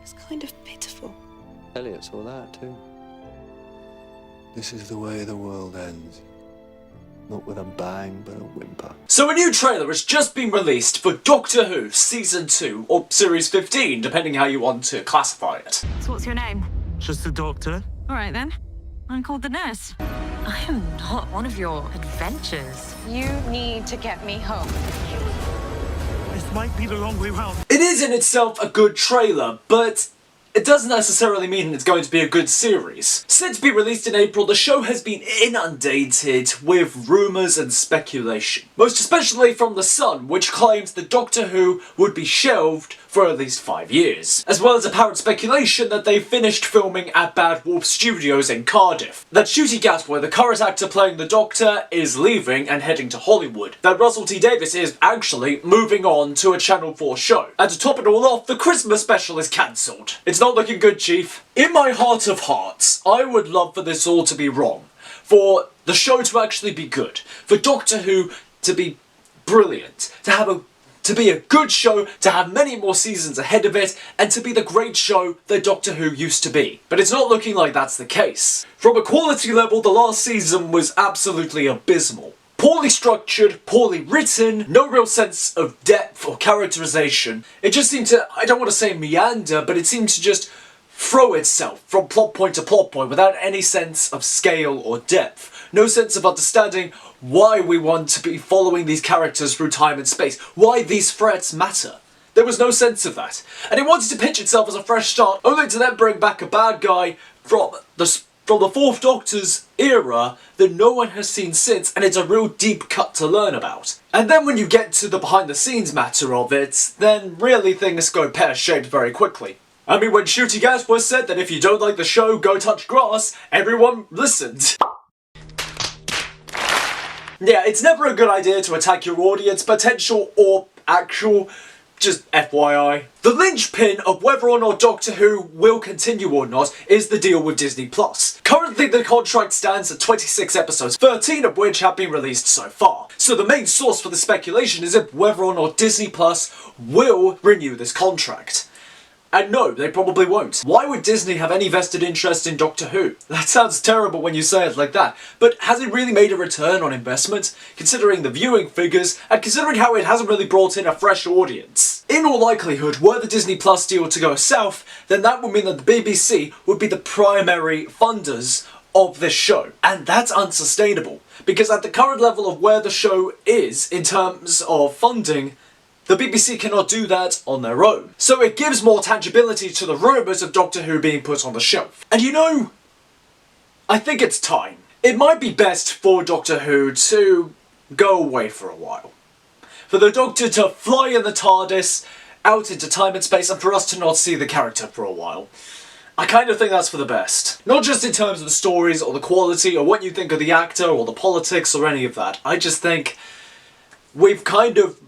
It's kind of pitiful. Elliot saw that too. This is the way the world ends. Not with a bang, but a whimper. So a new trailer has just been released for Doctor Who Season 2, or Series 15, depending how you want to classify it. So what's your name? Just the doctor. All right then. I'm called the nurse. I am not one of your adventures. You need to get me home. This might be the wrong way round. It is in itself a good trailer, but it doesn't necessarily mean it's going to be a good series. Set to be released in April, the show has been inundated with rumours and speculation. Most especially from The Sun, which claims that Doctor Who would be shelved for at least 5 years. As well as apparent speculation that they finished filming at Bad Wolf Studios in Cardiff. That Ncuti Gatwa, the current actor playing the Doctor, is leaving and heading to Hollywood. That Russel T Davies is actually moving on to a Channel 4 show. And to top it all off, the Christmas special is cancelled. It's not looking good, Chief. In my heart of hearts, I would love for this all to be wrong. For the show to actually be good. For Doctor Who to be brilliant. To be a good show, to have many more seasons ahead of it, and to be the great show that Doctor Who used to be. But it's not looking like that's the case. From a quality level, the last season was absolutely abysmal. Poorly structured, poorly written, no real sense of depth or characterization. It just seemed to, I don't want to say meander, but it seemed to just throw itself from plot point to plot point without any sense of scale or depth. No sense of understanding why we want to be following these characters through time and space, why these threats matter. There was no sense of that. And it wanted to pitch itself as a fresh start, only to then bring back a bad guy from the Fourth Doctor's era that no one has seen since, and it's a real deep cut to learn about. And then when you get to the behind the scenes matter of it, then really things go pear-shaped very quickly. I mean, when Ncuti Gatwa said that if you don't like the show, go touch grass, everyone listened. Yeah, it's never a good idea to attack your audience, potential or actual, just FYI. The linchpin of whether or not Doctor Who will continue or not is the deal with Disney+. Currently the contract stands at 26 episodes, 13 of which have been released so far. So the main source for the speculation is whether or not Disney+ will renew this contract. And no, they probably won't. Why would Disney have any vested interest in Doctor Who? That sounds terrible when you say it like that, but has it really made a return on investment, considering the viewing figures, and considering how it hasn't really brought in a fresh audience? In all likelihood, were the Disney Plus deal to go south, then that would mean that the BBC would be the primary funders of this show. And that's unsustainable, because at the current level of where the show is in terms of funding, the BBC cannot do that on their own. So it gives more tangibility to the rumours of Doctor Who being put on the shelf. And you know, I think it's time. It might be best for Doctor Who to go away for a while. For the Doctor to fly in the TARDIS out into time and space, and for us to not see the character for a while. I kind of think that's for the best. Not just in terms of the stories or the quality or what you think of the actor or the politics or any of that. I just think we've kind of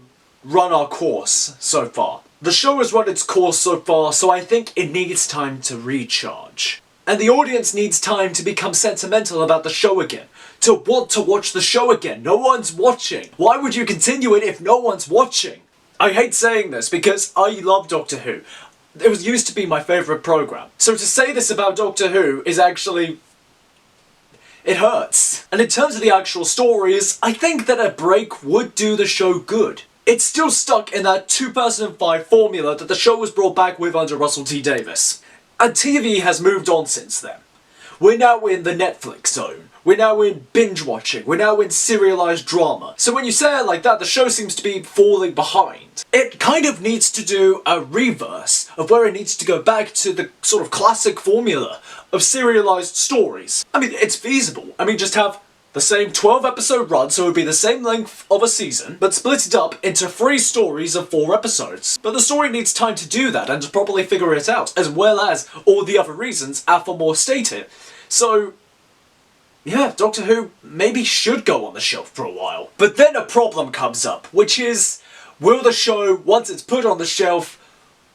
run our course so far. The show has run its course so far, so I think it needs time to recharge. And the audience needs time to become sentimental about the show again. To want to watch the show again. No one's watching. Why would you continue it if no one's watching? I hate saying this because I love Doctor Who. It used to be my favourite programme. So to say this about Doctor Who is actually... it hurts. And in terms of the actual stories, I think that a break would do the show good. It's still stuck in that 2005 formula that the show was brought back with under Russel T Davies. And TV has moved on since then. We're now in the Netflix zone. We're now in binge watching. We're now in serialised drama. So when you say it like that, the show seems to be falling behind. It kind of needs to do a reverse of where it needs to go back to the sort of classic formula of serialised stories. I mean, it's feasible. I mean, just have the same 12-episode run, so it would be the same length of a season, but split it up into 3 stories of 4 episodes. But the story needs time to do that and to properly figure it out, as well as all the other reasons Alpha More stated. So, yeah, Doctor Who maybe should go on the shelf for a while. But then a problem comes up, which is, will the show, once it's put on the shelf,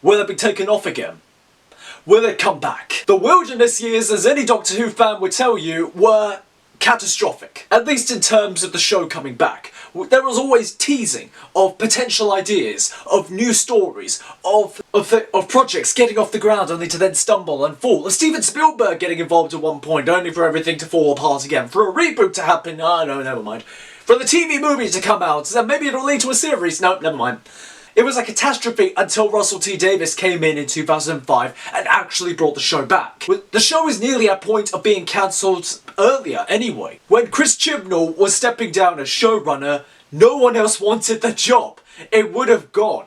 will it be taken off again? Will it come back? The wilderness years, as any Doctor Who fan would tell you, were catastrophic, at least in terms of the show coming back. there was always teasing of potential ideas, of new stories, of projects getting off the ground only to then stumble and fall. Of Steven Spielberg getting involved at one point only for everything to fall apart again. For a reboot to happen, oh no, never mind. For the TV movie to come out, then maybe it'll lead to a series, no, never mind. It was a catastrophe until Russel T Davies came in 2005 and actually brought the show back. The show was nearly at point of being cancelled earlier anyway. When Chris Chibnall was stepping down as showrunner, no one else wanted the job. It would have gone.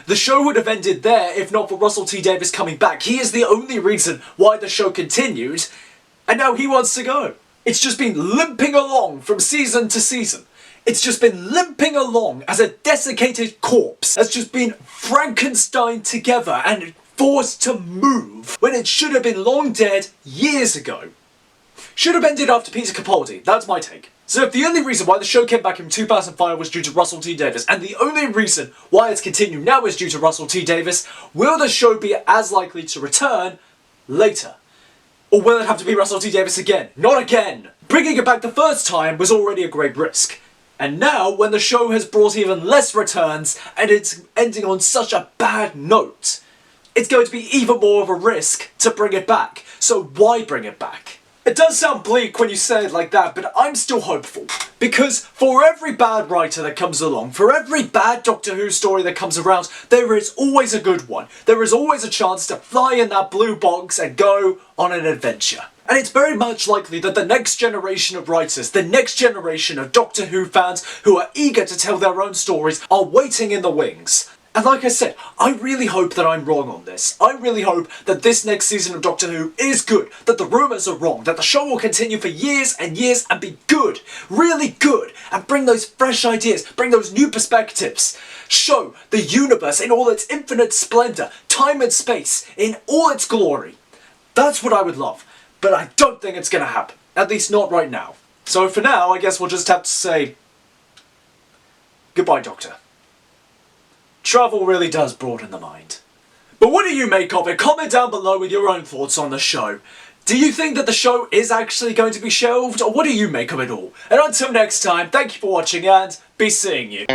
The show would have ended there if not for Russel T Davies coming back. He is the only reason why the show continued, and now he wants to go. It's just been limping along from season to season. It's just been limping along as a desiccated corpse that's just been Frankenstein together and forced to move when it should have been long dead years ago. Should have ended after Peter Capaldi, that's my take. So if the only reason why the show came back in 2005 was due to Russel T Davies, and the only reason why it's continued now is due to Russel T Davies, will the show be as likely to return later? Or will it have to be Russel T Davies again? Not again! Bringing it back the first time was already a great risk. And now, when the show has brought even less returns, and it's ending on such a bad note, it's going to be even more of a risk to bring it back. So why bring it back? It does sound bleak when you say it like that, but I'm still hopeful. Because for every bad writer that comes along, for every bad Doctor Who story that comes around, there is always a good one. There is always a chance to fly in that blue box and go on an adventure. And it's very much likely that the next generation of writers, the next generation of Doctor Who fans who are eager to tell their own stories are waiting in the wings. And like I said, I really hope that I'm wrong on this. I really hope that this next season of Doctor Who is good, that the rumours are wrong, that the show will continue for years and years and be good, really good, and bring those fresh ideas, bring those new perspectives. Show the universe in all its infinite splendour, time and space, in all its glory. That's what I would love. But I don't think it's going to happen. At least not right now. So for now, I guess we'll just have to say goodbye, Doctor. Travel really does broaden the mind. But what do you make of it? Comment down below with your own thoughts on the show. Do you think that the show is actually going to be shelved? Or what do you make of it all? And until next time, thank you for watching and be seeing you.